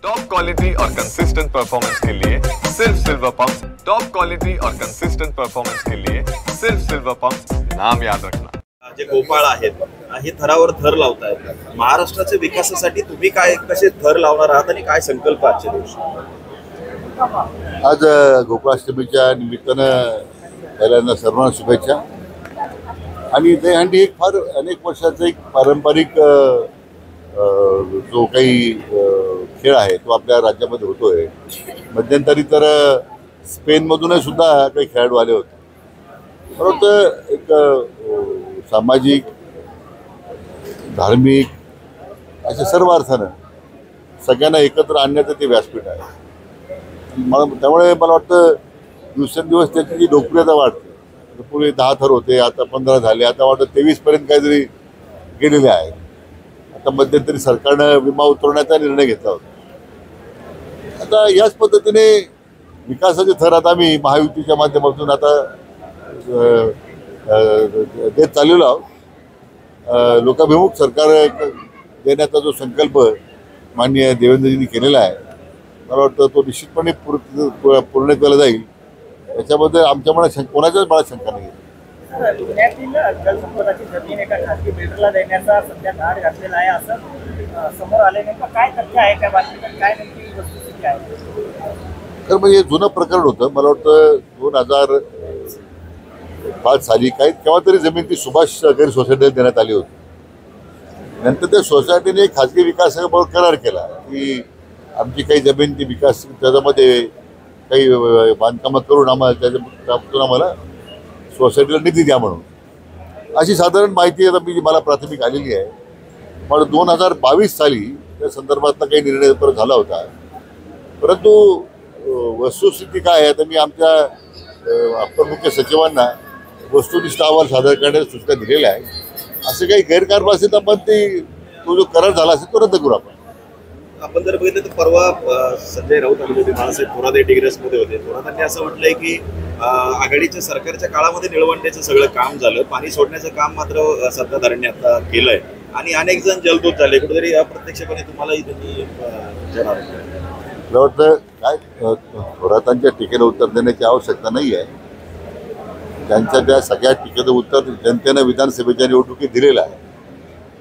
Top quality और consistent performance के लिए सिर्फ सिल्वर पंप्स। टॉप क्वालिटी और कंसिस्टेंट परफॉर्मेंस के लिए सिर्फ सिल्वर पंप्स, नाम याद रखना। जे गोपाळ आहेत हे थरावर थर लावतायत। महाराष्ट्राच्या विकासासाठी तुम्ही काय कसे थर लावणार आहात आणि काय संकल्प आजच्या दिवशी? आज गोकुळाष्टमीच्या निमित्तानं पहिल्यांदा सर्वांना शुभेच्छा। आणि दहीहंडी एक फार अनेक वर्षाचा एक पारंपरिक जो काही खेळ आहे तो आपल्या राज्यामध्ये होतोय। मध्यंतरी तर स्पेनमधूनही सुद्धा काही खेळाडू आले होते। परंतु एक सामाजिक धार्मिक अशा सर्व अर्थानं सगळ्यांना एकत्र आणण्याचं ते व्यासपीठ आहे। त्यामुळे मला वाटतं दिवसेंदिवस त्याची जी लोकप्रियता वाढते। पूर्वी 10 थर होते, आता 15 झाले, आता वाटतं 23 पर्यंत काहीतरी गेलेले आहेत। आता मध्यंतरी सरकारनं विमा उतरवण्याचा निर्णय घेतला होता। आता याच पद्धतीने विकासाचे थर आता आम्ही महायुतीच्या माध्यमातून आता देत चाललेलो आहोत। लोकाभिमुख सरकार देण्याचा जो संकल्प माननीय देवेंद्रजींनी केलेला आहे, मला वाटतं तो निश्चितपणे पूर्ण केला जाईल। याच्याबद्दल आमच्या मनात कोणाच्याच मनात शंका नाही। पुण्यातील जलसंपदाची जमीन एका खासगी बिल्डरला देण्याचा सध्या धाड घातलेला आहे असं समोर आले। नेमकं काय तथ्य आहे, काय बातमी, काय नेमकी वस्तुस्थिती आहे? तर म्हणजे जुनं प्रकरण होतं। मला वाटतं 2005 साली काही केव्हा तरी जमीन ती सुभाष सहकारी सोसायटीला देण्यात आली होती। नंतर त्या सोसायटीने खाजगी विकासाबरोबर करार केला की आमची काही जमीन ती विकास त्याच्यामध्ये काही बांधकामं करून आम्हाला त्याच्यातून आम्हाला सोसायटीला निधी द्या म्हणून अशी साधारण माहिती आता मला प्राथमिक आलेली आहे। पण 2022 साली त्या संदर्भातला काही निर्णय परत झाला होता। परंतु वस्तुस्थिती काय आहे, तर मी आमच्या अप्पर मुख्य सचिवांना वस्तुनिष्ठ अहवाल सादर करण्याच्या सूचना दिलेल्या आहे। असे काही गैरकारभार असेल तर आपण तो जो करार झाला असेल तो रद्द करू। आपण जर बघितलं तर परवा संजय राऊत आले होते, बाळासाहेब थोरात डिग्रेसमध्ये होते। थोरातांनी असं म्हटलंय की आघाडीच्या सरकारच्या काळामध्ये निळवंड्याचं सगळं काम झालं, पाणी सोडण्याचं काम मात्र सत्ताधाऱ्यांनी आता केलंय आणि अनेक जण जलदूत झाले। कुठेतरी अप्रत्यक्षपणे तुम्हालाही त्यांनी मला वाटतं काय थोरातांच्या टीकेला उत्तर देण्याची आवश्यकता नाही आहे। त्यांच्या त्या सगळ्या टीकेचं उत्तर जनतेनं विधानसभेच्या निवडणुकीत दिलेलं आहे।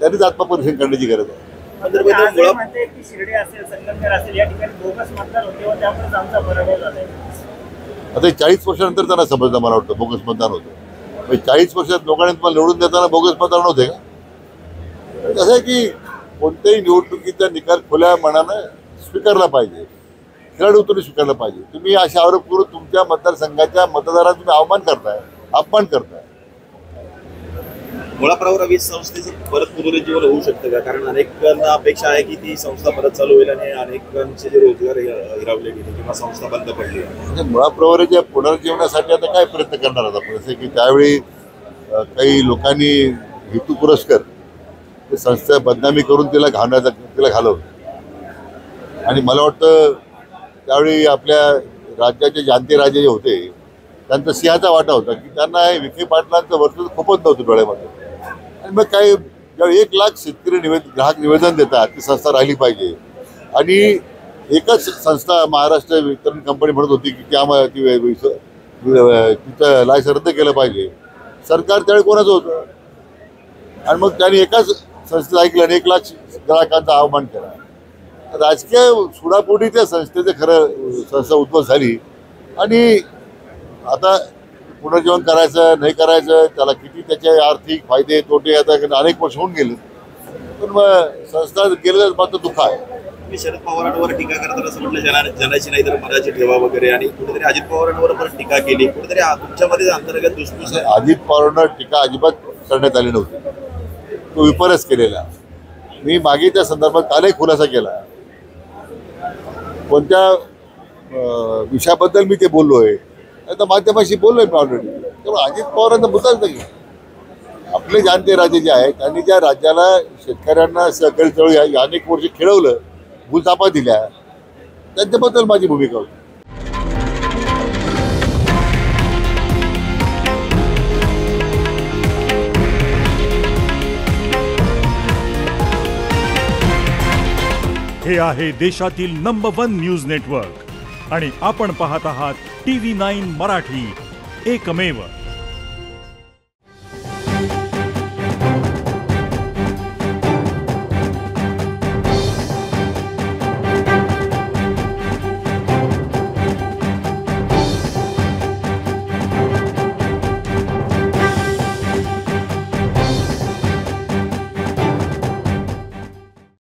त्यांनीच आत्मपरीक्षण करण्याची गरज आहे। आता 40 वर्षानंतर त्यांना समजलं, मला वाटतं बोगस मतदान होतं। 40 वर्षात लोकांनी तुम्हाला निवडून देताना बोगस मतदान होते का? कसं आहे की कोणत्याही निवडणुकीचा निकाल खुल्या मनानं स्वीकारला पाहिजे, खेळाडूतून स्वीकारला पाहिजे। तुम्ही असे आरोप करून तुमच्या मतदारसंघाच्या मतदारांना तुम्ही अपमान करताय। मुळाप्रवर वीज संस्थेचं परत पुनरुज्जीवन होऊ शकतं का? कारण अनेकांना अपेक्षा आहे की ती संस्था परत चालू होईल आणि अनेकांचे जे रोजगार हिरावले गेले किंवा संस्था बंद पडली। म्हणजे मुळाप्रवराच्या पुनरुज्जीवनासाठी आता काय प्रयत्न करणार आहात आपण? जसे की त्यावेळी काही लोकांनी हेतू पुरस्कर ते संस्था बदनामी करून तिला घालवलं आणि मला वाटतं त्यावेळी आपल्या राज्याचे जाणते राजे जे होते त्यांचा सिंहाचा वाटा होता की त्यांना विखे पाटलांचं वर्चस्व खूपच नव्हतं डोळ्यामध्ये। आणि मग काय ज्यावेळी 1 लाख शेतकरी ग्राहक निवेदन देतात ती संस्था राहिली पाहिजे आणि एकच संस्था महाराष्ट्र वितरण कंपनी म्हणत होती की त्यामुळे तिचं लायसन रद्द केलं पाहिजे। सरकार त्यावेळी कोणाचं होतं आणि मग त्यांनी एकाच संस्थेचं ऐकलं आणि 1 लाख ग्राहकांचा आव्हान केला। राजकीय सुडापोटी त्या संस्थेचं खरं संस्था उद्भव झाली आणि आता पुनर्जीवन करायचं नाही करायचं त्याला किती त्याचे आर्थिक फायदे तोटे आता अनेक वर्ष होऊन गेले। पण मग संस्था गेलं मात्र दुःख आहे। मी शरद पवारांवर टीका करताना असं म्हटलं जनाची नाही तर मनाची ठेवा वगैरे, आणि कुठेतरी अजित पवारांवर पण टीका केली। कुठेतरी तुमच्यामध्ये अंतर्गत दुसरी अजित पवारांवर टीका अजिबात करण्यात आली नव्हती, तो विपर्यास केलेला। मी मागे त्या संदर्भात कालही खुलासा केला। कोणत्या विषयाबद्दल मी ते बोललोय आता माध्यमाशी बोललोय मी ऑलरेडी। त्यामुळे अजित पवारांचा मुद्दाच नाही। आपले जाणते राजे जे आहेत त्यांनी ज्या राज्याला शेतकऱ्यांना सहकारी चळवळी अनेक वर्ष खेळवलं, भूलथापा दिल्या, त्यांच्याबद्दल माझी भूमिका होती। हे आहे देशातील नंबर 1 न्यूज नेटवर्क आणि आपण पाहत आहात TV9 मराठी, एकमेव.